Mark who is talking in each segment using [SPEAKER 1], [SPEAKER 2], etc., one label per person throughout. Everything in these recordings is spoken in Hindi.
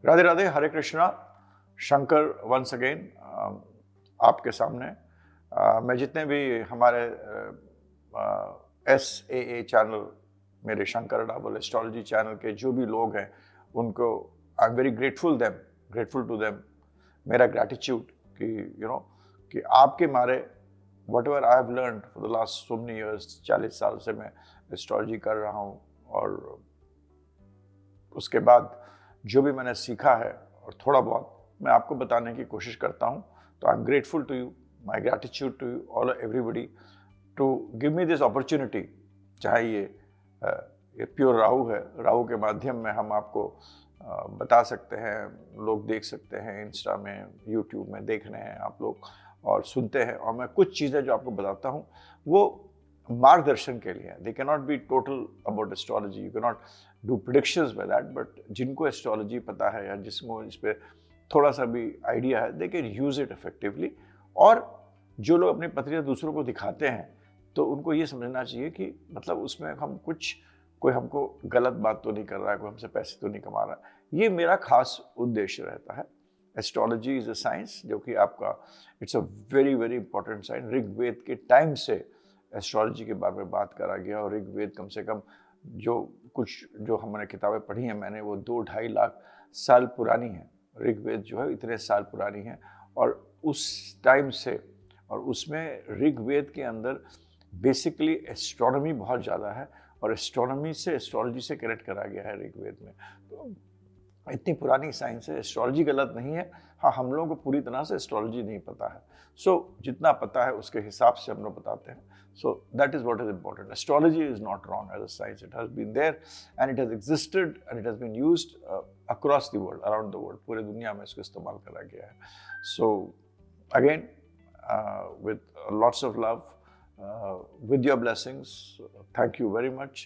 [SPEAKER 1] राधे राधे, हरे कृष्णा। शंकर वंस अगेन आपके सामने। मैं जितने भी हमारे SAA चैनल, मेरे शंकर डाबल एस्ट्रोलॉजी चैनल के जो भी लोग हैं, उनको I am very grateful to them. मेरा ग्रैटिट्यूड कि कि आपके मारे whatever I have learn for the last so many years, 40 साल से मैं एस्ट्रोलॉजी कर रहा हूँ, और उसके बाद जो भी मैंने सीखा है और थोड़ा बहुत मैं आपको बताने की कोशिश करता हूँ। तो I am grateful to you, my gratitude to you all everybody to give me this opportunity. चाहे ये प्योर राहु है, राहु के माध्यम में हम आपको बता सकते हैं, लोग देख सकते हैं, इंस्टा में, यूट्यूब में देख रहे हैं आप लोग और सुनते हैं। और मैं कुछ चीज़ें जो आपको बताता हूँ वो मार्गदर्शन के लिए। They can not be total about astrology, you can not do predictions by that, but जिनको एस्ट्रोलॉजी पता है या जिसको इस पर थोड़ा सा भी आइडिया है, they can use it effectively. और जो लोग अपनी पत्रियाँ दूसरों को दिखाते हैं तो उनको ये समझना चाहिए कि मतलब उसमें हम कोई हमको गलत बात तो नहीं कर रहा है, कोई हमसे पैसे तो नहीं कमा रहा है। ये मेरा खास उद्देश्य रहता है। एस्ट्रोलॉजी इज अ साइंस जो कि आपका it's a very very important science. Rigveda के टाइम से एस्ट्रोलॉजी के बारे में बात करा गया, और ऋग्वेद कम से कम जो हमने किताबें पढ़ी हैं मैंने, वो 2-2.5 लाख साल पुरानी हैं। ऋग्वेद जो है इतने साल पुरानी है, और उस टाइम से, और उसमें ऋग्वेद के अंदर बेसिकली एस्ट्रोनॉमी बहुत ज़्यादा है, और एस्ट्रोनॉमी से एस्ट्रोलॉजी से कनेक्ट करा गया है ऋग्वेद में। तो इतनी पुरानी साइंस है, एस्ट्रोलॉजी गलत नहीं है। हाँ, हम लोगों को पूरी तरह से एस्ट्रोलॉजी नहीं पता है, सो जितना पता है उसके हिसाब से हम लोग बताते हैं। So that is what is important. Astrology is not wrong as a science, it has been there and it has existed and it has been used across the world, around the world, पूरे दुनिया में इसको इस्तेमाल करा गया है। So again with lots of love, with your blessings, thank you very much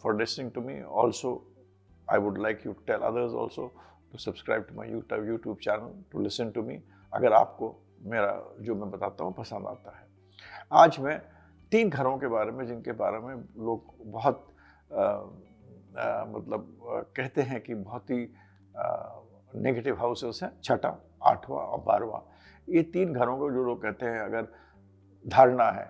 [SPEAKER 1] for listening to me. Also, I would like you to tell others also to subscribe to my YouTube channel, to listen to me, अगर आपको मेरा जो मैं बताता हूँ पसंद आता है। आज मैं 3 घरों के बारे में, जिनके बारे में लोग बहुत कहते हैं कि बहुत ही नेगेटिव हाउसेस हैं, 6वां, 8वां और 12वां। ये 3 घरों को जो लोग कहते हैं, अगर धारणा है,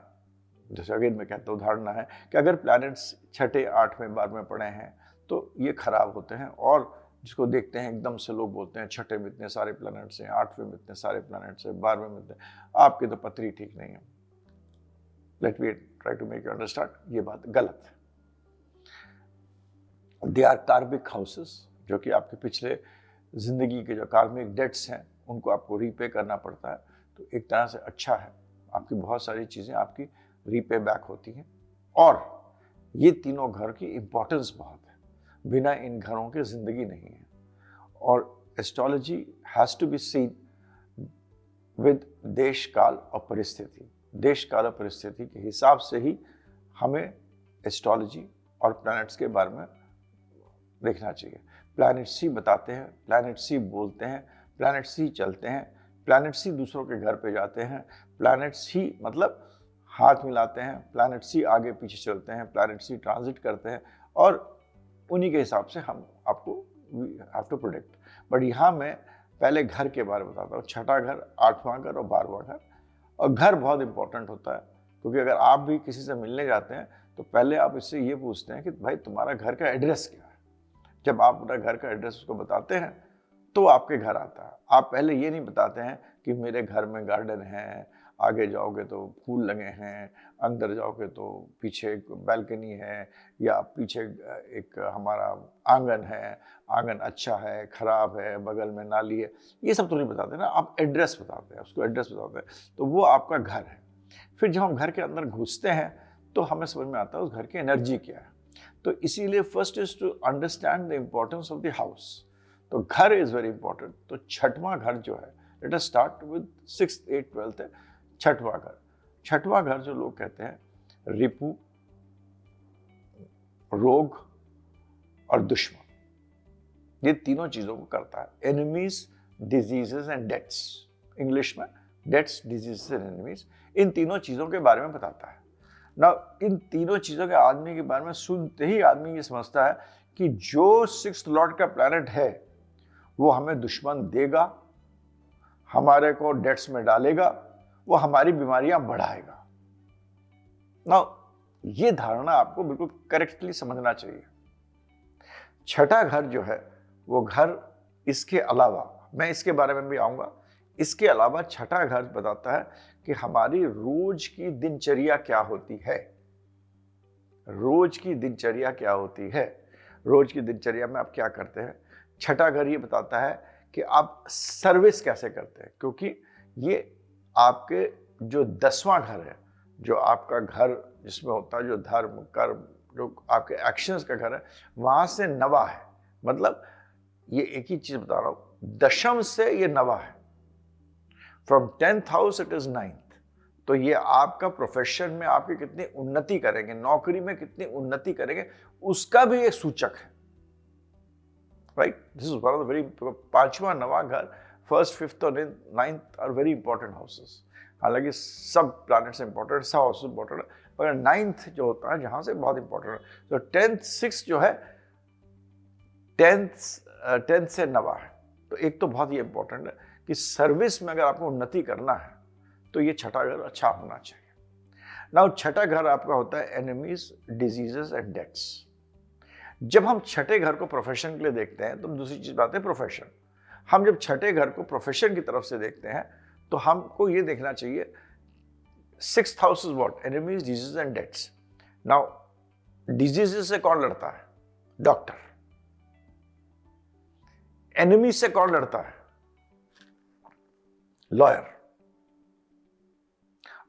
[SPEAKER 1] जैसे अगेन मैं कहता हूँ, धारणा है कि अगर प्लैनेट्स 6, 8वें, 12वें पड़े हैं तो ये खराब होते हैं। और जिसको देखते हैं एकदम से लोग बोलते हैं 6 में इतने सारे प्लैनेट्स हैं, 8वें में इतने सारे प्लैनेट्स हैं, 12वें में इतने, आपकी तो पत्री ठीक नहीं है। Let me try to make you understand, ये बात गलत है। दे आर कार्मिक हाउसेस, जो कि आपके पिछले जिंदगी के जो कार्मिक डेट्स हैं उनको आपको रीपे करना पड़ता है। तो एक तरह से अच्छा है, आपकी बहुत सारी चीज़ें आपकी रीपे बैक होती हैं। और ये तीनों घर की इम्पोर्टेंस बहुत है, बिना इन घरों के जिंदगी नहीं है। और astrology has to be seen with देश काल और परिस्थिति। देश काल और परिस्थिति के हिसाब से ही हमें एस्ट्रोलॉजी और प्लैनेट्स के बारे में देखना चाहिए। प्लैनेट्स ही बताते हैं, प्लैनेट्स ही बोलते हैं, प्लैनेट्स ही चलते हैं, प्लैनेट्स ही दूसरों के घर पे जाते हैं, प्लैनेट्स ही मतलब हाथ मिलाते हैं, प्लैनेट्स ही आगे पीछे चलते हैं, प्लैनेट्स ही ट्रांजिट करते हैं, और उन्हीं के हिसाब से हम आपको हैव टू प्रोडिक्ट। बट यहाँ मैं पहले घर के बारे में बताता हूँ, 6वां घर, 8वां घर और 12वां घर। और घर बहुत इंपॉर्टेंट होता है, क्योंकि अगर आप भी किसी से मिलने जाते हैं तो पहले आप इससे ये पूछते हैं कि भाई तुम्हारा घर का एड्रेस क्या है। जब आप अपना घर का एड्रेस उसको बताते हैं तो आपके घर आता है। आप पहले ये नहीं बताते हैं कि मेरे घर में गार्डन है, आगे जाओगे तो फूल लगे हैं, अंदर जाओगे तो पीछे एक बैल्कनी है, या पीछे एक हमारा आंगन है, आंगन अच्छा है, खराब है, बगल में नाली है। ये सब तो नहीं बताते ना, आप एड्रेस बताते हैं, उसको एड्रेस बताते हैं, तो वो आपका घर है। फिर जब हम घर के अंदर घुसते हैं तो हमें समझ में आता है उस घर की एनर्जी क्या है। तो इसीलिए first is to understand the importance of the house. तो घर इज वेरी इंपॉर्टेंट। तो 6वां घर जो है, let us start with 6th, 8th, 12th है 6वां घर। 6वां घर जो लोग कहते हैं, रिपु, रोग और दुश्मन, ये तीनों चीजों को करता है। Enemies, diseases and deaths. English में डेथ्स, डिजीजेस एंड एनिमीज, इन तीनों चीजों के बारे में बताता है ना। इन तीनों चीजों के आदमी के बारे में सुनते ही आदमी ये समझता है कि जो 6th लॉर्ड का प्लैनेट है वो हमें दुश्मन देगा, हमारे को डेट्स में डालेगा, वो हमारी बीमारियां बढ़ाएगा। ना, ये धारणा आपको बिल्कुल करेक्टली समझना चाहिए। छठा घर जो है वो घर, इसके अलावा मैं इसके बारे में भी आऊंगा, इसके अलावा छठा घर बताता है कि हमारी रोज की दिनचर्या क्या होती है। रोज की दिनचर्या क्या होती है, रोज की दिनचर्या में आप क्या करते हैं। छठा घर ये बताता है कि आप सर्विस कैसे करते हैं, क्योंकि ये आपके जो 10वां घर है, जो आपका घर जिसमें होता है जो धर्म कर्म, जो आपके एक्शंस का घर है, वहां से नवा है। मतलब ये एक ही चीज बता रहा हूं, दशम से ये नवा है। From 10th house it is 9th। तो ये आपका प्रोफेशन में आपकी कितनी उन्नति करेंगे, नौकरी में कितनी उन्नति करेंगे, उसका भी एक सूचक है। Right, this is one of the very, 5वां नवा घर, 1st 5th और 9th are very important houses. हालांकि सब प्लैनेट्स इंपॉर्टेंट, सब हाउसेस इंपॉर्टेंट है, मगर 9th जो होता है जहां से बहुत इंपॉर्टेंट है। तो 10th 6 जो है 10th से नवा है। तो एक तो बहुत ही इंपॉर्टेंट है कि सर्विस में अगर आपको उन्नति करना है तो ये छठा घर अच्छा होना चाहिए। नाउ छठा घर आपका होता है एनिमीज, डिजीजेस एंड डेथ्स। जब हम छठे घर को प्रोफेशन के लिए देखते हैं तो दूसरी चीज बात है प्रोफेशन। हम जब छठे घर को प्रोफेशन की तरफ से देखते हैं तो हमको ये देखना चाहिए 6th house is what, enemies, diseases and deaths. Now diseases से कौन लड़ता है? डॉक्टर। एनिमी से कौन लड़ता है? लॉयर।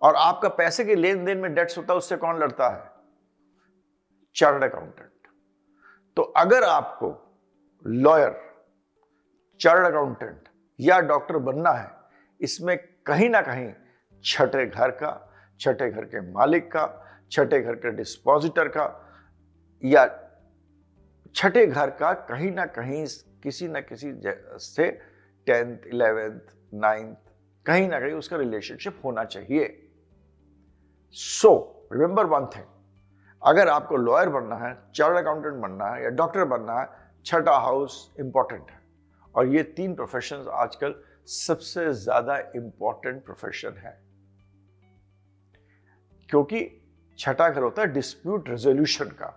[SPEAKER 1] और आपका पैसे के लेन देन में डेट्स होता है, उससे कौन लड़ता है? Chartered accountant. तो अगर आपको लॉयर, चार्टर्ड अकाउंटेंट या डॉक्टर बनना है, इसमें कहीं ना कहीं छठे घर का, छठे घर के मालिक का, छठे घर के डिस्पोजिटर का, या छठे घर का कहीं ना कहीं किसी ना किसी से 10th 11th 9th कहीं ना कहीं उसका रिलेशनशिप होना चाहिए। सो रिमेंबर वन थिंग, अगर आपको लॉयर बनना है, चार्टर्ड अकाउंटेंट बनना है या डॉक्टर बनना है, छठा हाउस इंपॉर्टेंट है। और ये 3 प्रोफेशंस आजकल सबसे ज्यादा इंपॉर्टेंट प्रोफेशन है, क्योंकि छठा घर होता है डिस्प्यूट रेजोल्यूशन का।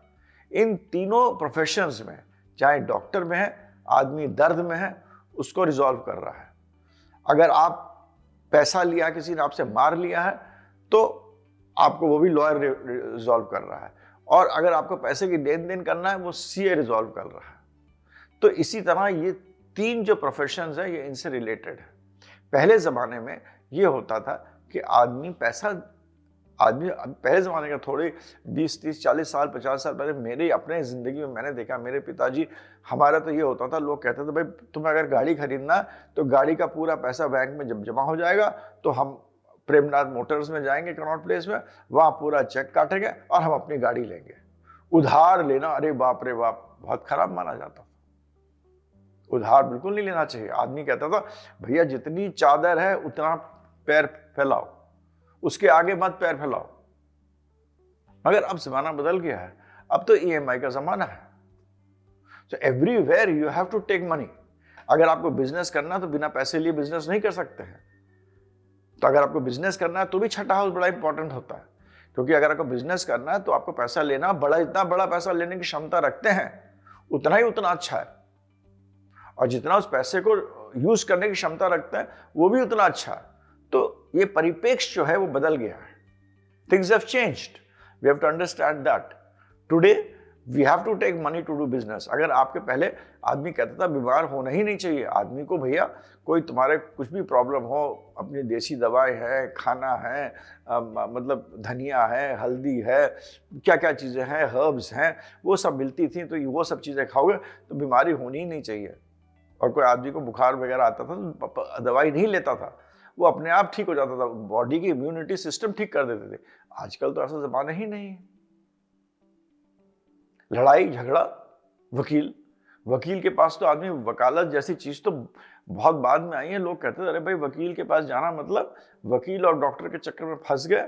[SPEAKER 1] इन तीनों प्रोफेशंस में, चाहे डॉक्टर में है, आदमी दर्द में है, उसको रिजॉल्व कर रहा है। अगर आप पैसा लिया, किसी ने आपसे मार लिया है, तो आपको वो भी लॉयर रिजॉल्व कर रहा है। और अगर आपको पैसे की लेन देन करना है, वो सीए रिजॉल्व कर रहा है। तो इसी तरह ये 3 जो प्रोफेशंस है, ये इनसे रिलेटेड है। पहले जमाने में ये होता था कि आदमी पहले जमाने का, थोड़े 20 30 40 साल 50 साल पहले मेरे अपने जिंदगी में मैंने देखा, मेरे पिताजी, हमारा तो ये होता था, लोग कहते थे भाई तुम्हें अगर गाड़ी खरीदना तो गाड़ी का पूरा पैसा बैंक में जब जमा हो जाएगा तो हम प्रेमनाथ मोटर्स में जाएंगे कनॉट प्लेस में, वहां पूरा चेक काटेंगे और हम अपनी गाड़ी लेंगे। उधार लेना, अरे बाप रे बाप, बहुत खराब माना जाता था। उधार बिल्कुल नहीं लेना चाहिए। आदमी कहता था भैया जितनी चादर है उतना पैर फैलाओ, उसके आगे मत पैर फैलाओ। मगर अब जमाना बदल गया है, अब तो ईएमआई का जमाना है। So everywhere you have to take money। अगर आपको बिजनेस करना है तो बिना पैसे लिए बिजनेस नहीं कर सकते हैं। तो अगर आपको बिजनेस करना है तो भी छठा हाउस बड़ा इंपॉर्टेंट होता है, क्योंकि अगर आपको बिजनेस करना है तो आपको पैसा लेना बड़ा, इतना बड़ा पैसा लेने की क्षमता रखते हैं उतना ही उतना अच्छा है, और जितना उस पैसे को यूज करने की क्षमता रखते हैं वो भी उतना अच्छा है। तो ये परिपेक्ष जो है वो बदल गया है। Things have changed, we have to understand that. Today we have to take money to do business. अगर आपके पहले आदमी कहता था बीमार होना ही नहीं चाहिए आदमी को, भैया कोई तुम्हारे कुछ भी प्रॉब्लम हो, अपनी देसी दवाएं हैं, खाना है, मतलब धनिया है, हल्दी है, क्या क्या चीज़ें हैं, हर्ब्स हैं, वो सब मिलती थी, तो वो सब चीज़ें खाओगे तो बीमारी होनी ही नहीं चाहिए। और कोई आदमी को बुखार वगैरह आता था तो दवाई नहीं लेता था, वो अपने आप ठीक हो जाता था, बॉडी की इम्यूनिटी सिस्टम ठीक कर देते थे। आजकल तो ऐसा जमाना ही नहीं है। लड़ाई झगड़ा, वकील के पास तो आदमी, वकालत जैसी चीज तो बहुत बाद में आई है। लोग कहते थे अरे भाई वकील के पास जाना मतलब वकील और डॉक्टर के चक्कर में फंस गए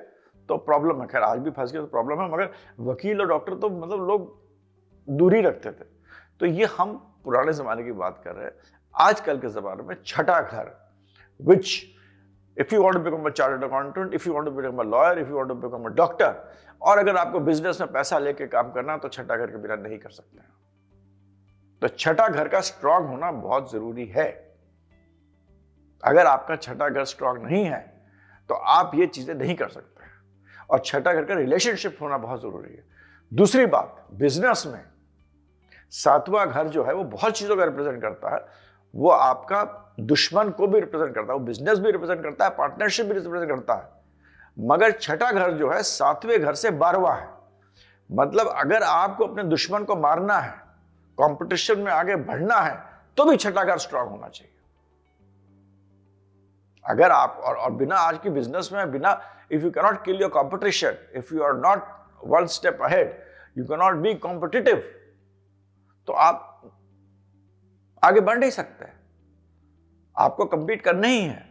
[SPEAKER 1] तो प्रॉब्लम है। खैर आज भी फंस गए तो प्रॉब्लम है, मगर वकील और डॉक्टर तो मतलब लोग दूरी रखते थे। तो ये हम पुराने जमाने की बात कर रहे हैं। आजकल के ज़माने में छठा घर, which if you want to become a chartered accountant, if you want to become a lawyer, if you want to become a doctor, और अगर आपको बिजनेस में पैसा लेके काम करना तो छठा घर के बिना नहीं कर सकते हैं। तो छठा घर का स्ट्रांग होना बहुत जरूरी है। अगर आपका छठा घर स्ट्रांग नहीं है तो आप ये चीजें नहीं कर सकते। और छठा घर का रिलेशनशिप होना बहुत जरूरी है। दूसरी बात, बिजनेस में सातवां घर जो है वो बहुत चीजों का रिप्रेजेंट करता है। वो आपका दुश्मन को भी रिप्रेजेंट करता है, वो बिजनेस भी रिप्रेजेंट करता है, पार्टनरशिप भी रिप्रेजेंट करता है। मगर छठा घर जो है सातवें घर से 12वां है। मतलब अगर आपको अपने दुश्मन को मारना है, कंपटीशन में आगे बढ़ना है, तो भी छठा घर स्ट्रांग होना चाहिए। अगर आप और बिना आज की बिजनेस में बिना, if you cannot kill your competition, if you are not one step ahead, you cannot be competitive, तो आप आगे बढ़ नहीं सकते। आपको कंपीट करना ही है।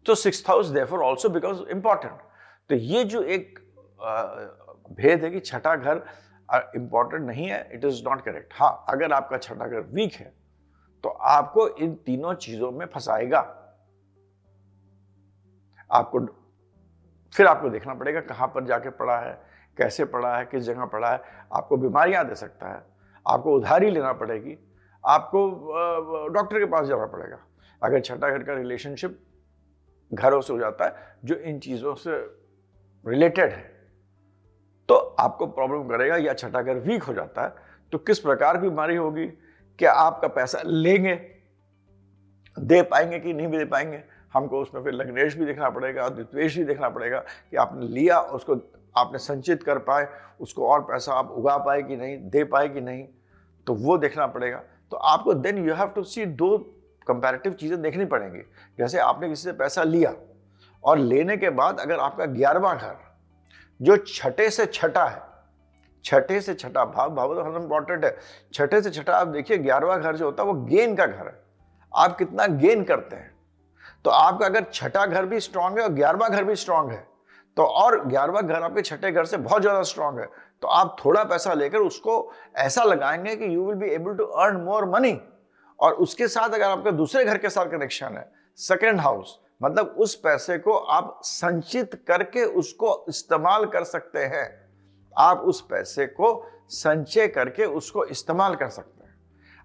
[SPEAKER 1] तो sixth house therefore also becomes important. तो ये जो एक भेद है कि छठा घर इंपॉर्टेंट नहीं है, इट इज नॉट करेक्ट। हाँ, अगर आपका छठा घर वीक है तो आपको इन तीनों चीजों में फंसाएगा। आपको देखना पड़ेगा कहां पर जाके पड़ा है, कैसे पड़ा है, किस जगह पड़ा है। आपको बीमारियां दे सकता है, आपको उधारी लेना पड़ेगी, आपको डॉक्टर के पास जाना पड़ेगा। अगर छठा घर का रिलेशनशिप घरों से हो जाता है जो इन चीजों से रिलेटेड है, तो आपको प्रॉब्लम करेगा। या छठा घर वीक हो जाता है तो किस प्रकार की बीमारी होगी, क्या आपका पैसा लेंगे, दे पाएंगे कि नहीं दे पाएंगे। हमको उसमें फिर लग्नेश भी देखना पड़ेगा, द्वित्वेश भी देखना पड़ेगा कि आपने लिया, उसको आपने संचित कर पाए, उसको और पैसा आप उगा पाए कि नहीं, दे पाए कि नहीं, तो वो देखना पड़ेगा। तो आपको देन यू हैव टू सी दो कंपैरेटिव चीजें देखनी पड़ेंगी। जैसे आपने किसी से पैसा लिया और लेने के बाद अगर आपका 11वां घर जो छठे से छठा है, छठे से छठा भाव तो बहुत इंपॉर्टेंट है। छठे से छठा आप देखिए, 11वां घर जो होता है वो गेन का घर है। आप कितना गेन करते हैं। तो आपका अगर छठा घर भी स्ट्रांग है और 11वां घर भी स्ट्रांग है, तो और 11वां घर आपके छठे घर से बहुत ज्यादा स्ट्रांग है, तो आप थोड़ा पैसा लेकर उसको ऐसा लगाएंगे कि you will be able to earn more money. और उसके साथ अगर आपका दूसरे घर के साथ कनेक्शन है, सेकेंड हाउस, मतलब उस पैसे को आप संचित करके उसको इस्तेमाल कर सकते हैं। आप उस पैसे को संचय करके उसको इस्तेमाल कर सकते हैं।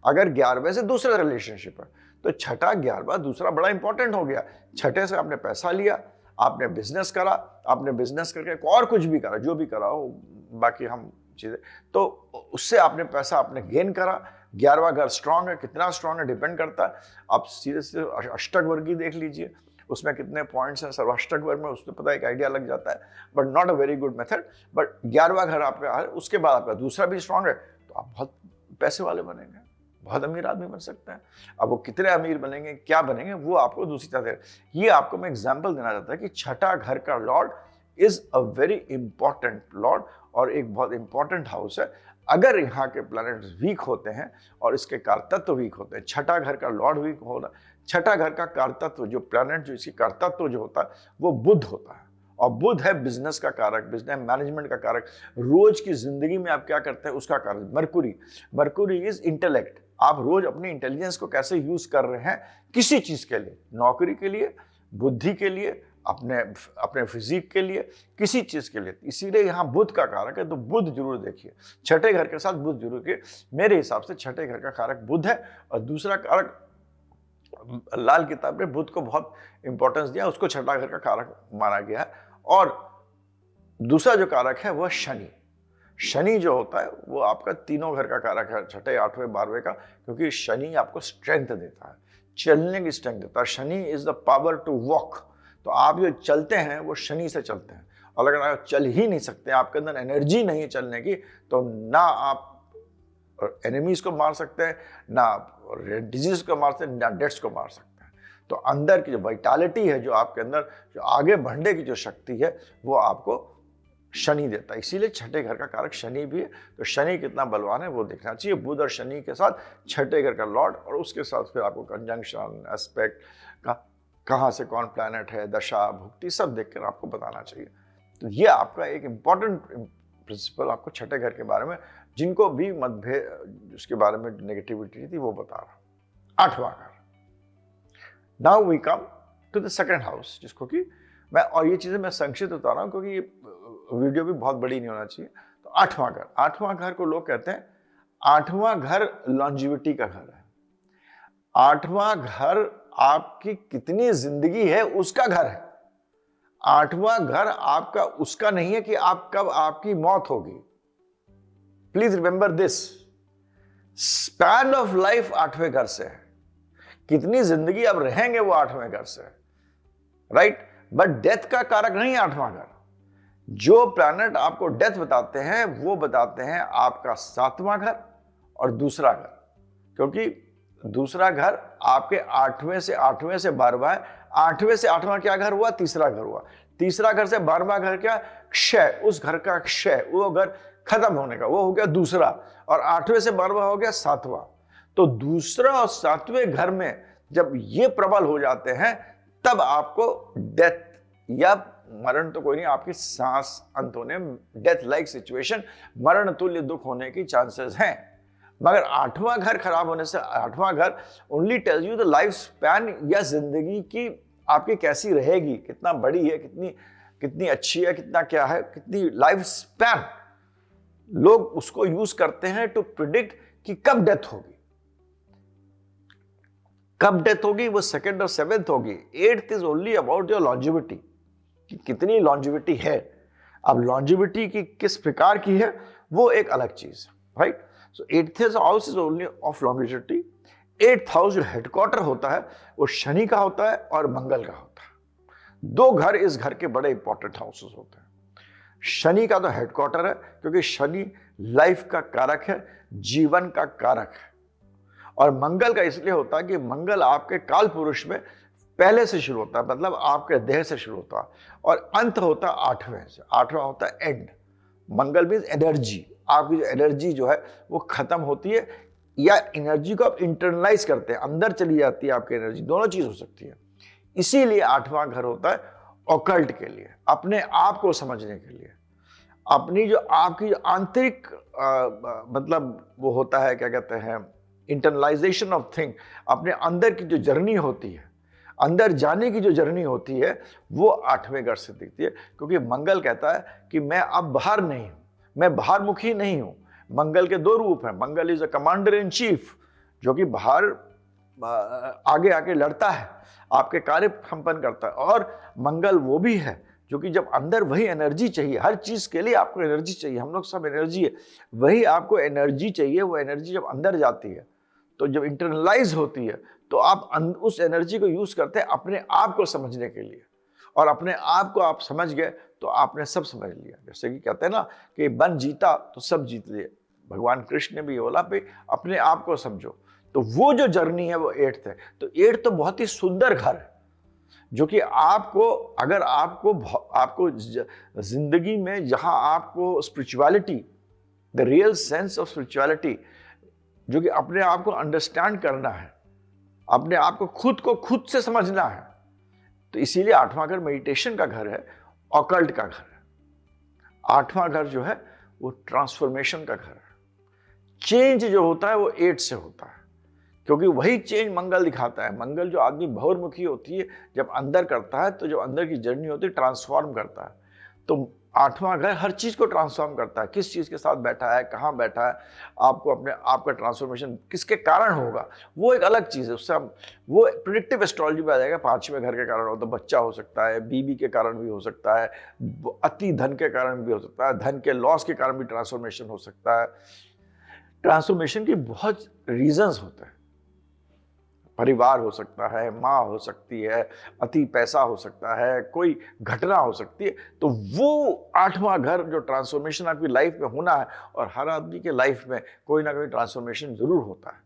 [SPEAKER 1] अगर 11वें से दूसरा रिलेशनशिप है तो छठा 11वां दूसरा बड़ा इंपॉर्टेंट हो गया। छठे से आपने पैसा लिया, आपने बिजनेस करा, आपने बिजनेस करके और कुछ भी करा, जो भी करा हो, बाकी हम चीजें, तो उससे आपने पैसा आपने गेन करा। 11वां घर स्ट्रांग है, कितना स्ट्रांग है डिपेंड करता है। आप सीधे सीधे अष्टक वर्ग ही देख लीजिए, उसमें कितने पॉइंट्स हैं सर्वाष्टक वर्ग में, उसमें पता एक आइडिया लग जाता है, but not a very good method. But 11वां घर आपका है, उसके बाद आपका दूसरा भी स्ट्रांग है, तो आप बहुत पैसे वाले बनेंगे, बहुत अमीर आदमी बन सकते हैं। अब वो कितने अमीर बनेंगे, क्या बनेंगे, वो आपको दूसरी तरह से। ये आपको मैं एग्जाम्पल देना चाहता है कि छठा घर का Lord is a very important Lord और एक बहुत इंपॉर्टेंट हाउस है। अगर यहाँ के प्लैनेट्स वीक होते हैं और इसके कारतत्व वीक होते हैं, छठा घर का लॉर्ड वीक होना, छठा घर का कारतत्व जो प्लैनेट जो इसकी कारतत्व जो होता है वो बुध होता है। और बुध है बिजनेस का कारक, बिजनेस मैनेजमेंट का कारक, रोज की जिंदगी में आप क्या करते हैं उसका कारक। Mercury is intellect. आप रोज अपनी इंटेलिजेंस को कैसे यूज कर रहे हैं किसी चीज के लिए, नौकरी के लिए, बुद्धि के लिए, अपने फिजिक के लिए, किसी चीज के लिए। इसीलिए यहाँ बुध का कारक है, तो बुध जरूर देखिए, छठे घर के साथ बुध जरूर देखिए। मेरे हिसाब से छठे घर का कारक बुध है। और दूसरा कारक, लाल किताब ने बुध को बहुत इंपॉर्टेंस दिया, उसको छठा घर का कारक माना गया है। और दूसरा जो कारक है वह शनि। शनि जो होता है वो आपका तीनों घर का कारक है, छठे, 8वें, 12वें का, क्योंकि शनि आपको स्ट्रेंथ देता है, चलने की स्ट्रेंथ देता है। Shani is the power to walk. तो आप जो चलते हैं वो शनि से चलते हैं। और अगर आप चल ही नहीं सकते, आपके अंदर एनर्जी नहीं है चलने की, तो ना आप एनिमीज को मार सकते हैं, ना डिजीज को मार सकते हैं, ना डेथ्स को मार सकते हैं। तो अंदर की जो वाइटालिटी है, जो आपके अंदर जो आगे बढ़ने की जो शक्ति है, वो आपको शनि देता है। इसीलिए छठे घर का कारक शनि भी है। तो शनि कितना बलवान है वो देखना चाहिए। बुध और शनि के साथ छठे घर का लॉर्ड, और उसके साथ फिर आपको कंजंक्शन, एस्पेक्ट का, कहाँ से कौन प्लैनेट है, दशा भुक्ति, सब देखकर आपको बताना चाहिए। तो ये आपका एक इंपॉर्टेंट प्रिंसिपल आपको छठे घर के बारे में, जिनको भी मतभेद उसके बारे में नेगेटिविटी थी, वो बता रहा। 8वां घर। Now we come to the second house, जिसको कि मैं, और ये चीजें मैं संक्षिप्त बता रहा हूं क्योंकि ये वीडियो भी बहुत बड़ी नहीं होना चाहिए। तो 8वां घर, 8वां घर को लोग कहते हैं, 8वां घर लॉन्जिविटी का घर है। 8वां घर आपकी कितनी जिंदगी है उसका घर है। 8वां घर आपका उसका नहीं है कि आप कब आपकी मौत होगी। Please remember this, span of life 8वें घर से है, कितनी जिंदगी आप रहेंगे वो 8वें घर से है, राइट। बट डेथ का कारक नहीं 8वां घर। जो प्लैनेट आपको डेथ बताते हैं वो बताते हैं आपका 7वां घर और दूसरा घर, क्योंकि दूसरा घर आपके 8वें से 12वां है। 8वें से 8वां क्या घर हुआ? तीसरा घर हुआ। तीसरा घर से 12वां घर क्या? क्षय, उस घर का क्षय, वो घर खत्म होने का, वो हो गया दूसरा। और 8वें से 12वां हो गया 7वां। तो दूसरा और 7वें घर में जब ये प्रबल हो जाते हैं तब आपको डेथ या मरण तो कोई नहीं, आपकी सांस अंत होने, डेथ लाइक सिचुएशन, मरण तुल्य दुख होने की चांसेस हैं। मगर 8वां घर खराब होने से, 8वां घर only tells you the life span, या जिंदगी की आपकी कैसी रहेगी, कितना बड़ी है, कितनी अच्छी है, कितना क्या है, कितनी लाइफ स्पैन। लोग उसको यूज करते हैं टू प्रिडिक्ट कि कब डेथ होगी। कब डेथ होगी वो 2nd और 7th होगी। 8th is only about your longevity, कि कितनी लॉन्जिविटी है। अब लॉन्जिविटी की किस प्रकार की है वो एक अलग चीज है, right. So 8th house is only of longevity. 8th house जो हेडक्वार्टर होता है वो शनि का होता है और मंगल का होता है। 2 घर इस घर के बड़े इंपॉर्टेंट हाउसेस होते हैं। शनि का तो हेडक्वार्टर है, क्योंकि शनि लाइफ का कारक है, जीवन का कारक है। और मंगल का इसलिए होता है कि मंगल आपके काल पुरुष में पहले से शुरू होता है, मतलब आपके देह से शुरू होता है, और अंत होता है 8वें से। 8वां होता है एंड। मंगल मीन्स एनर्जी, आपकी जो एनर्जी जो है वो खत्म होती है, या एनर्जी को आप इंटरनलाइज करते हैं, अंदर चली जाती है आपकी एनर्जी, दोनों चीज हो सकती है। इसीलिए 8वां घर होता है ऑकल्ट के लिए, अपने आप को समझने के लिए, अपनी जो आपकी जो आंतरिक मतलब वो होता है, क्या कहते हैं, इंटरनलाइजेशन ऑफ थिंग, अपने अंदर की जो जर्नी होती है, अंदर जाने की जो जर्नी होती है, वो 8वें घर से दिखती है। क्योंकि मंगल कहता है कि मैं अब बाहर नहीं हूं, मैं बाहर मुखी नहीं हूं। मंगल के 2 रूप हैं। Mangal is a commander in chief, जो कि बाहर आगे आके लड़ता है, आपके कार्य संपन्न करता है। और मंगल वो भी है जो कि जब अंदर वही एनर्जी चाहिए, हर चीज के लिए आपको एनर्जी चाहिए, हम लोग सब एनर्जी है, वही आपको एनर्जी चाहिए, वो एनर्जी जब अंदर जाती है तो जब इंटरनलाइज होती है तो आप उस एनर्जी को यूज करते हैं अपने आप को समझने के लिए। और अपने आप को आप समझ गए तो आपने सब समझ लिया। जैसे कि कहते हैं ना कि बन जीता तो सब जीत लिए, भगवान कृष्ण ने भी बोला पे अपने आप को समझो। तो वो जो जर्नी है वो 8th है। तो 8th तो बहुत ही सुंदर घर है, जो कि आपको, अगर आपको जिंदगी में जहां आपको spirituality, the real sense of spirituality, जो कि अपने आप को अंडरस्टैंड करना है, अपने आप को खुद से समझना है, तो इसीलिए 8वां घर मेडिटेशन का घर है, ऑकल्ट का घर है। 8वां घर जो है वो ट्रांसफॉर्मेशन का घर है। चेंज जो होता है वो 8 से होता है, क्योंकि वही चेंज मंगल दिखाता है। मंगल जो आदमी बहुर्मुखी होती है, जब अंदर करता है, तो जो अंदर की जर्नी होती है ट्रांसफॉर्म करता है। तो 8वां घर हर चीज को ट्रांसफॉर्म करता है, किस चीज के साथ बैठा है, कहाँ बैठा है, आपको अपने आप का ट्रांसफॉर्मेशन किसके कारण होगा वो एक अलग चीज है। उससे हम वो प्रिडिक्टिव एस्ट्रोलॉजी में आ जाएगा। 5वें घर के कारण हो तो बच्चा हो सकता है, बीबी के कारण भी हो सकता है, अति धन के कारण भी हो सकता है, धन के लॉस के कारण भी ट्रांसफॉर्मेशन हो सकता है। ट्रांसफॉर्मेशन की बहुत रीजंस होते हैं। परिवार हो सकता है, माँ हो सकती है, अति पैसा हो सकता है, कोई घटना हो सकती है। तो वो 8वां घर जो ट्रांसफॉर्मेशन आपकी लाइफ में होना है, और हर आदमी के लाइफ में कोई ना कोई ट्रांसफॉर्मेशन जरूर होता है।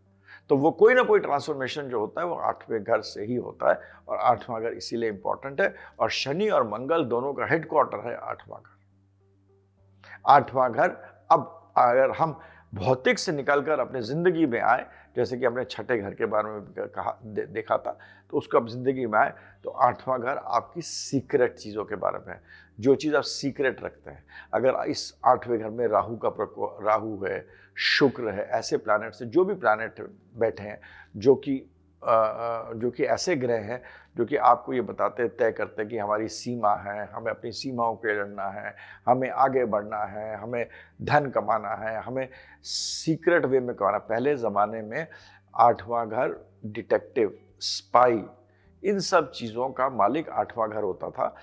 [SPEAKER 1] तो वो कोई ना कोई ट्रांसफॉर्मेशन जो होता है वो 8वें घर से ही होता है, और 8वां घर इसीलिए इंपॉर्टेंट है। और शनि और मंगल दोनों का हेडक्वार्टर है 8वां घर। 8वां घर, अब अगर हम भौतिक से निकलकर अपने जिंदगी में आए, जैसे कि हमने 6ठे घर के बारे में कहा, देखा था, तो उसको अब जिंदगी में आए तो 8वां घर आपकी सीक्रेट चीज़ों के बारे में है, जो चीज़ आप सीक्रेट रखते हैं। अगर इस 8वें घर में राहु है, शुक्र है, ऐसे प्लैनेट से जो भी प्लैनेट बैठे हैं जो कि जो कि ऐसे ग्रह हैं जो कि आपको ये बताते तय करते हैं कि हमारी सीमा है, हमें अपनी सीमाओं के लड़ना है, हमें आगे बढ़ना है, हमें धन कमाना है, हमें सीक्रेट वे में कमाना। पहले ज़माने में 8वां घर डिटेक्टिव, स्पाई, इन सब चीज़ों का मालिक 8वां घर होता था।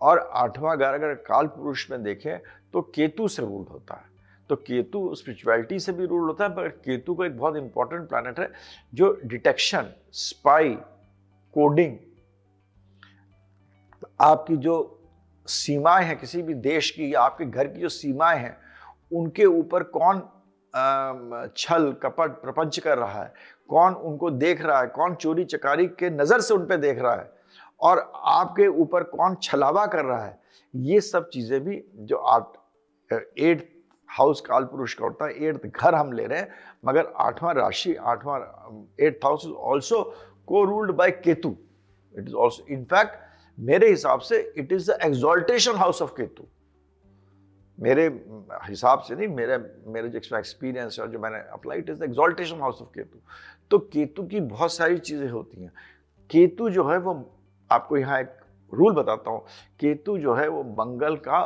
[SPEAKER 1] और 8वां घर अगर काल पुरुष में देखें तो केतु से रूल होता है। तो केतु स्पिरिचुअलिटी से भी रूल होता है, पर केतु को एक बहुत इंपॉर्टेंट प्लैनेट है जो डिटेक्शन, स्पाई, कोडिंग, आपकी जो सीमाएं हैं किसी भी देश की या आपके घर की जो सीमाएं हैं उनके ऊपर कौन छल कपट प्रपंच कर रहा है, कौन उनको देख रहा है, कौन चोरी चकारी के नजर से उन पे देख रहा है और आपके ऊपर कौन छलावा कर रहा है, ये सब चीजें भी जो 8th हाउस काल पुरुष का होता है, 8th घर हम ले रहे हैं, मगर 8वां राशि, 8th हाउस इज ऑल्सो को ruled by Ketu. It is also, in fact मेरे हिसाब से it is the exaltation house of Ketu. मेरे हिसाब से नहीं, मेरे जो एक्सपीरियंस है और जो मैंने apply, it is the exaltation house of Ketu. तो केतु की बहुत सारी चीजें होती हैं। केतु जो है वो, आपको यहाँ एक रूल बताता हूँ, केतु जो है वो मंगल का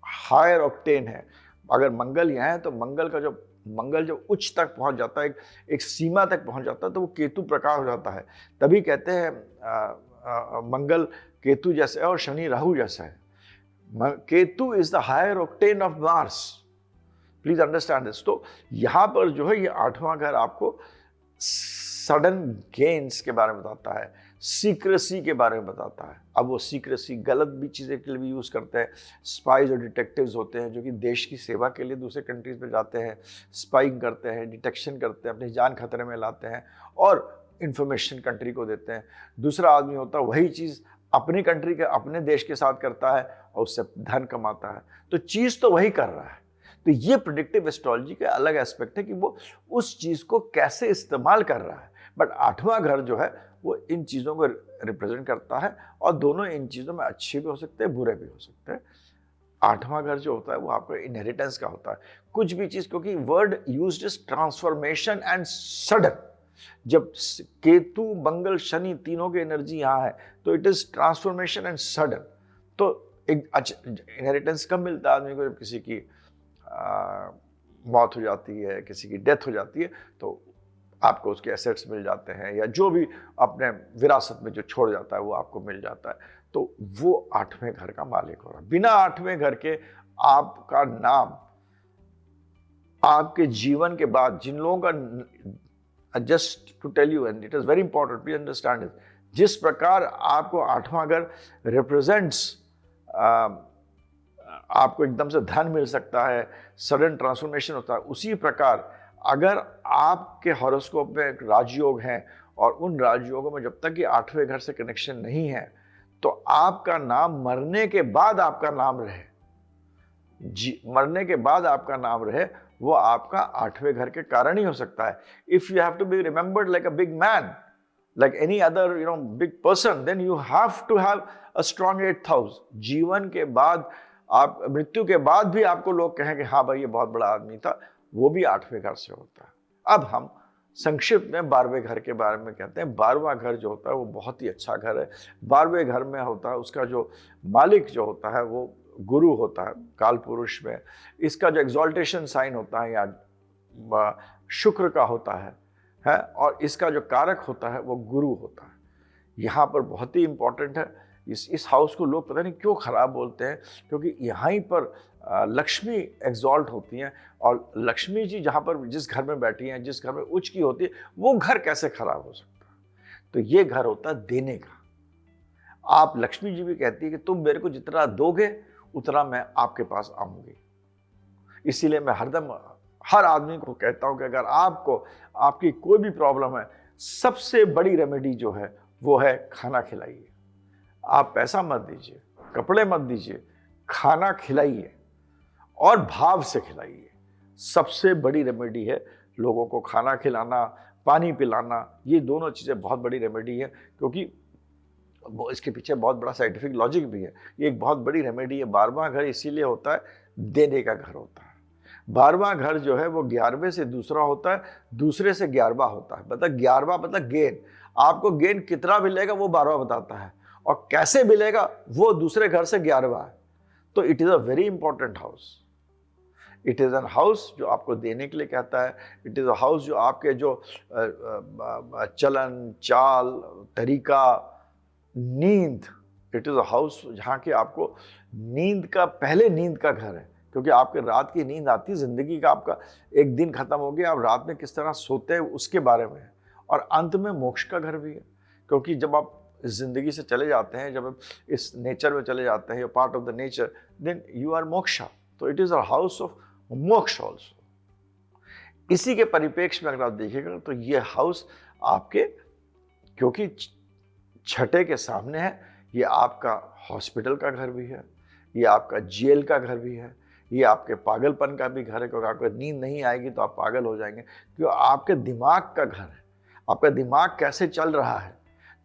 [SPEAKER 1] हायर ऑक्टेन है। अगर मंगल यहाँ है तो मंगल जब उच्च तक पहुंच जाता है, एक सीमा तक पहुंच जाता है, तो वो केतु प्रकार हो जाता है। तभी कहते हैं मंगल केतु जैसा है और शनि राहु जैसा है। Ketu is the higher octane of Mars, please understand this. तो यहां पर जो है ये 8वां घर आपको सडन गेन्स के बारे में बताता है, सीक्रेसी के बारे में बताता है। अब वो सीक्रेसी गलत भी चीज़ें के लिए भी यूज़ करते हैं। स्पाइज और डिटेक्टिव्स होते हैं जो कि देश की सेवा के लिए दूसरे कंट्रीज में जाते हैं, स्पाइंग करते हैं, डिटेक्शन करते हैं, अपनी जान खतरे में लाते हैं और इंफॉर्मेशन कंट्री को देते हैं। दूसरा आदमी होता है वही चीज़ अपनी कंट्री के, अपने देश के साथ करता है और उससे धन कमाता है। तो चीज़ तो वही कर रहा है। तो ये प्रेडिक्टिव एस्ट्रोलॉजी का अलग एस्पेक्ट है कि वो उस चीज़ को कैसे इस्तेमाल कर रहा है। बट 8वां घर जो है वो इन चीज़ों को रिप्रेजेंट करता है और दोनों इन चीज़ों में अच्छे भी हो सकते हैं, बुरे भी हो सकते हैं। 8वां घर जो होता है वो आपका इनहेरिटेंस का होता है। कुछ भी चीज़, क्योंकि word used is transformation and sudden. जब केतु मंगल शनि तीनों की एनर्जी यहाँ है तो it is transformation and sudden. तो एक इनहेरिटेंस कब मिलता है आदमी को? जब किसी की मौत हो जाती है, किसी की डेथ हो जाती है, तो आपको उसके एसेट्स मिल जाते हैं या जो भी अपने विरासत में जो छोड़ जाता है वो आपको मिल जाता है। तो वो 8वें घर का मालिक हो रहा है। बिना 8वें घर के आपका नाम आपके जीवन के बाद जिन लोगों का, just to tell you and it is very important, please understand it, जिस प्रकार आपको 8वां घर रिप्रेजेंट्स आपको एकदम से धन मिल सकता है, सडन ट्रांसफॉर्मेशन होता है, उसी प्रकार अगर आपके हॉरोस्कोप में एक राजयोग है और उन राजयोगों में जब तक कि 8वें घर से कनेक्शन नहीं है तो आपका नाम मरने के बाद आपका नाम रहे, मरने के बाद आपका नाम रहे, वो आपका 8वें घर के कारण ही हो सकता है। If you have to be remembered like a big man, like any other big person, then you have to have a strong 8th house। जीवन के बाद, आप मृत्यु के बाद भी आपको लोग कहें कि हाँ भाई ये बहुत बड़ा आदमी था, वो भी 8वें घर से होता है। अब हम संक्षिप्त में 12वें घर के बारे में कहते हैं। 12वां घर जो होता है वो बहुत ही अच्छा घर है। 12वें घर में होता है, उसका जो मालिक जो होता है वो गुरु होता है काल पुरुष में। इसका जो एक्सॉल्टेशन साइन होता है या शुक्र का होता है, और इसका जो कारक होता है वो गुरु होता है। यहाँ पर बहुत ही इंपॉर्टेंट है। इस हाउस को लोग पता नहीं क्यों खराब बोलते हैं, क्योंकि यहाँ पर लक्ष्मी एग्जॉल्ट होती हैं और लक्ष्मी जी जहाँ पर जिस घर में बैठी हैं, जिस घर में उच्च की होती है, वो घर कैसे खराब हो सकता है? तो ये घर होता है देने का। आप, लक्ष्मी जी भी कहती है कि तुम मेरे को जितना दोगे उतना मैं आपके पास आऊंगी। इसीलिए मैं हरदम हर आदमी को कहता हूं कि अगर आपको आपकी कोई भी प्रॉब्लम है, सबसे बड़ी रेमेडी जो है वो है खाना खिलाइए। आप पैसा मत दीजिए, कपड़े मत दीजिए, खाना खिलाइए और भाव से खिलाइए। सबसे बड़ी रेमेडी है लोगों को खाना खिलाना, पानी पिलाना। ये दोनों चीज़ें बहुत बड़ी रेमेडी है, क्योंकि इसके पीछे बहुत बड़ा साइंटिफिक लॉजिक भी है। ये एक बहुत बड़ी रेमेडी है। 12वां घर इसीलिए होता है, देने का घर होता है। 12वां घर जो है वो 11वें से दूसरा होता है, दूसरे से 11वां होता है। मतलब 11वां मतलब गेन, आपको गेन कितना मिलेगा वो 12वां बताता है, और कैसे मिलेगा वो दूसरे घर से 11वां है। तो it is a very important house. It is an house जो आपको देने के लिए कहता है। इट इज अ हाउस जो आपके जो चलन चाल, तरीका, नींद, इट इज अ हाउस जहाँ की आपको नींद का, पहले नींद का घर है, क्योंकि आपके रात की नींद आती है, जिंदगी का आपका एक दिन खत्म हो गया, आप रात में किस तरह सोते हैं उसके बारे में है। और अंत में मोक्ष का घर भी है, क्योंकि जब आप इस जिंदगी से चले जाते हैं, जब आप इस नेचर में चले जाते हैं, part of the nature, then you are moksha. तो it is a house of moksha also. इसी के परिप्रेक्ष्य में अगर आप देखिएगा तो ये हाउस आपके, क्योंकि छठे के सामने है, ये आपका हॉस्पिटल का घर भी है, ये आपका जेल का घर भी है, ये आपके पागलपन का भी घर है, क्योंकि आपको नींद नहीं आएगी तो आप पागल हो जाएंगे, क्योंकि आपके दिमाग का घर है। आपका दिमाग कैसे चल रहा है।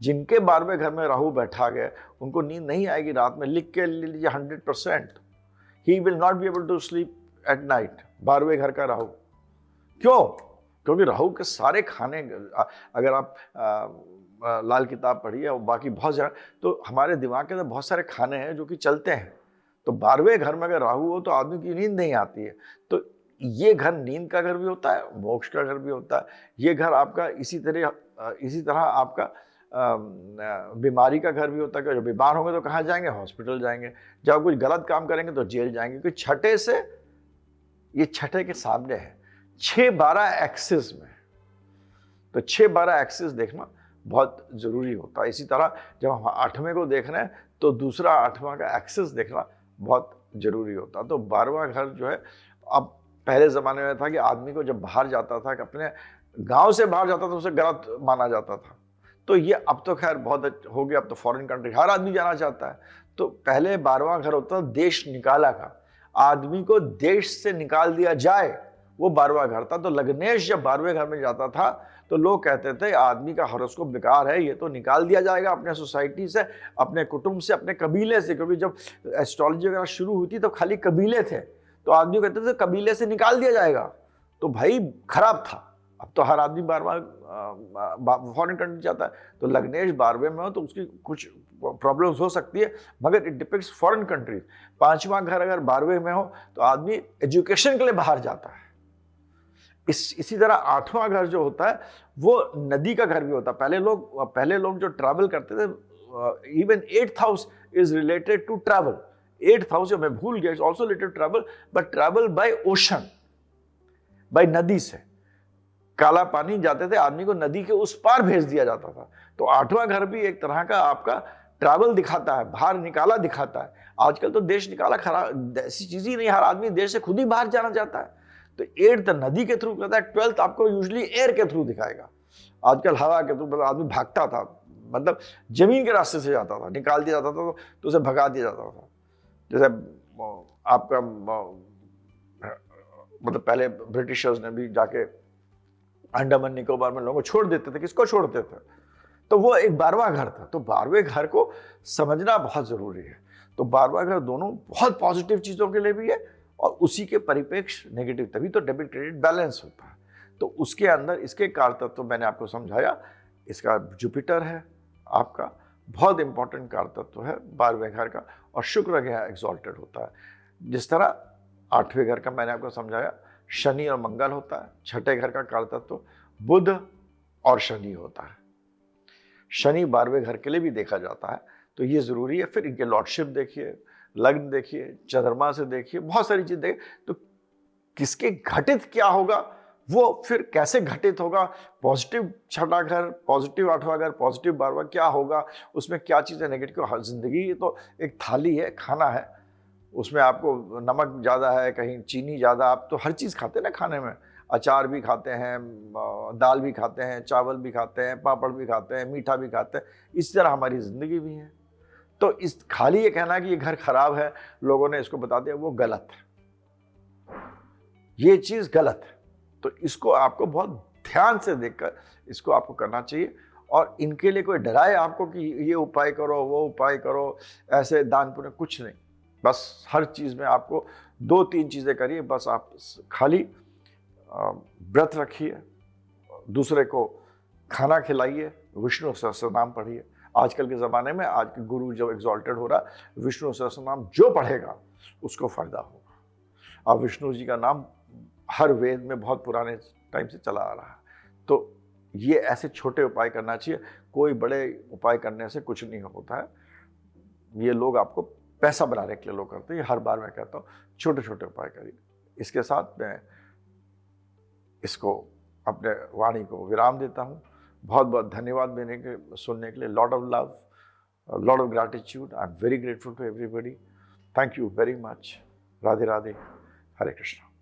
[SPEAKER 1] जिनके 12वें घर में राहु बैठा गया उनको नींद नहीं आएगी रात में, लिख के लीजिए 100%। He will not be able to sleep at night. 12वें घर का राहु, क्यों? क्योंकि राहु के सारे खाने, अगर आप लाल किताब पढ़िए और बाकी बहुत ज़्यादा, तो हमारे दिमाग के अंदर बहुत सारे खाने हैं जो कि चलते हैं। तो 12वें घर में अगर राहु हो तो आदमी की नींद नहीं आती है। तो ये घर नींद का घर भी होता है, मोक्ष का घर भी होता है। ये घर आपका इसी तरह आपका बीमारी का घर भी होता है, कि जब बीमार होंगे तो कहाँ जाएंगे? हॉस्पिटल जाएंगे। जब कुछ गलत काम करेंगे तो जेल जाएंगे, क्योंकि छठे से, ये छठे के सामने है 6-12 एक्सिस में। तो 6-12 एक्सिस देखना बहुत जरूरी होता है। इसी तरह जब हम 8वें को देख रहे हैं तो दूसरा 8वां का एक्सिस देखना बहुत जरूरी होता है। तो 12वां घर जो है, अब पहले जमाने में था कि आदमी को जब बाहर जाता था, कि अपने गांव से बाहर जाता था, उसे गलत माना जाता था। तो ये अब तो खैर बहुत हो गया, अब तो फॉरेन कंट्री हर आदमी जाना चाहता है। तो पहले 12वां घर होता था देश निकाला का, आदमी को देश से निकाल दिया जाए, वो 12वां घर था। तो लग्नेश जब 12वें घर में जाता था तो लोग कहते थे आदमी का हॉरोस्कोप बेकार है, ये तो निकाल दिया जाएगा अपने सोसाइटी से, अपने कुटुंब से, अपने कबीले से। क्योंकि जब एस्ट्रोलॉजी वगैरह शुरू हुई थी तो खाली कबीले थे, तो आदमी कहते थे कबीले से निकाल दिया जाएगा। तो भाई खराब था। अब तो हर आदमी 12वां फॉरेन कंट्री जाता है। तो लग्नेश 12वें में हो तो उसकी कुछ प्रॉब्लम्स हो सकती है, मगर इट डिपेंड्स फॉरेन कंट्रीज। 5वां घर अगर 12वें में हो तो आदमी एजुकेशन के लिए बाहर जाता है। इसी तरह 8वां घर जो होता है वो नदी का घर भी होता है। पहले लोग जो ट्रैवल करते थे, even 8th house is related to travel. 8th house जो मैं भूल गया, is also related to travel, but travel by ocean, by नदी से। काला पानी जाते थे, आदमी को नदी के उस पार भेज दिया जाता था। तो 8वां घर भी एक तरह का आपका ट्रैवल दिखाता है, बाहर निकाला दिखाता है। आजकल तो देश निकाला खराब, ऐसी चीज ही नहीं, हर आदमी देश से खुद ही बाहर जाना चाहता है। तो 8th नदी के थ्रू करता है, 12th आपको यूजुअली एयर के थ्रू दिखाएगा। आजकल हवा के थ्रू, मतलब आदमी भागता था, मतलब जमीन के रास्ते से जाता था, निकाल दिया जाता था तो उसे भगा दिया जाता था। जैसे आपका मतलब पहले ब्रिटिशर्स ने भी जाके अंडमान निकोबार में लोगों को छोड़ देते थे। किसको छोड़ते थे? तो वो एक 12वां घर था। तो 12वें घर को समझना बहुत जरूरी है। तो 12वां घर दोनों बहुत पॉजिटिव चीजों के लिए भी है और उसी के परिप्रेक्ष्य नेगेटिव, तभी तो डेबिट क्रेडिट बैलेंस होता है। तो उसके अंदर इसके कारतत्व तो मैंने आपको समझाया। इसका जुपिटर है आपका, बहुत इंपॉर्टेंट कारतत्व है 12वें घर का, और शुक्र ग्रह एक्सॉल्टेड होता है। जिस तरह 8वें घर का मैंने आपको समझाया, शनि और मंगल होता है। छठे घर का कारतत्व बुध और शनि होता है। शनि 12वें घर के लिए भी देखा जाता है, तो ये जरूरी है। फिर इनके लॉर्डशिप देखिए, लग्न देखिए, चंद्रमा से देखिए, बहुत सारी चीज देखिए। तो किसके घटित क्या होगा, वो फिर कैसे घटित होगा, पॉजिटिव छठा घर, पॉजिटिव 8वां घर, पॉजिटिव 12वां, क्या होगा, उसमें क्या चीजें नेगेटिव। जिंदगी तो एक थाली है, खाना है, उसमें आपको नमक ज़्यादा है, कहीं चीनी ज़्यादा, आप तो हर चीज़ खाते हैं ना खाने में। अचार भी खाते हैं, दाल भी खाते हैं, चावल भी खाते हैं, पापड़ भी खाते हैं, मीठा भी खाते हैं। इस तरह हमारी ज़िंदगी भी है। तो इस खाली ये कहना कि ये घर खराब है, लोगों ने इसको बता दिया, वो गलत है, ये चीज़ गलत है। तो इसको आपको बहुत ध्यान से देखकर इसको आपको करना चाहिए। और इनके लिए कोई डराए आपको कि ये उपाय करो, वो उपाय करो, ऐसे दान पुण्य, कुछ नहीं। बस हर चीज़ में आपको 2-3 चीज़ें करिए, बस आप खाली व्रत रखिए, दूसरे को खाना खिलाइए, विष्णु सहस्त्रनाम पढ़िए। आजकल के ज़माने में आज के गुरु जब एग्जॉल्टेड हो रहा, विष्णु सहस्त्रनाम जो पढ़ेगा उसको फायदा होगा। अब विष्णु जी का नाम हर वेद में बहुत पुराने टाइम से चला आ रहा है। तो ये ऐसे छोटे उपाय करना चाहिए, कोई बड़े उपाय करने से कुछ नहीं होता है। ये लोग आपको पैसा बनाने के लिए लोग करते हैं। हर बार मैं कहता हूँ छोटे छोटे उपाय करिए। इसके साथ मैं इसको अपने वाणी को विराम देता हूँ। बहुत बहुत धन्यवाद सुनने के लिए। Lot of love, lot of gratitude. I am very grateful to everybody. Thank you very much. Radhe Radhe, Hare Krishna.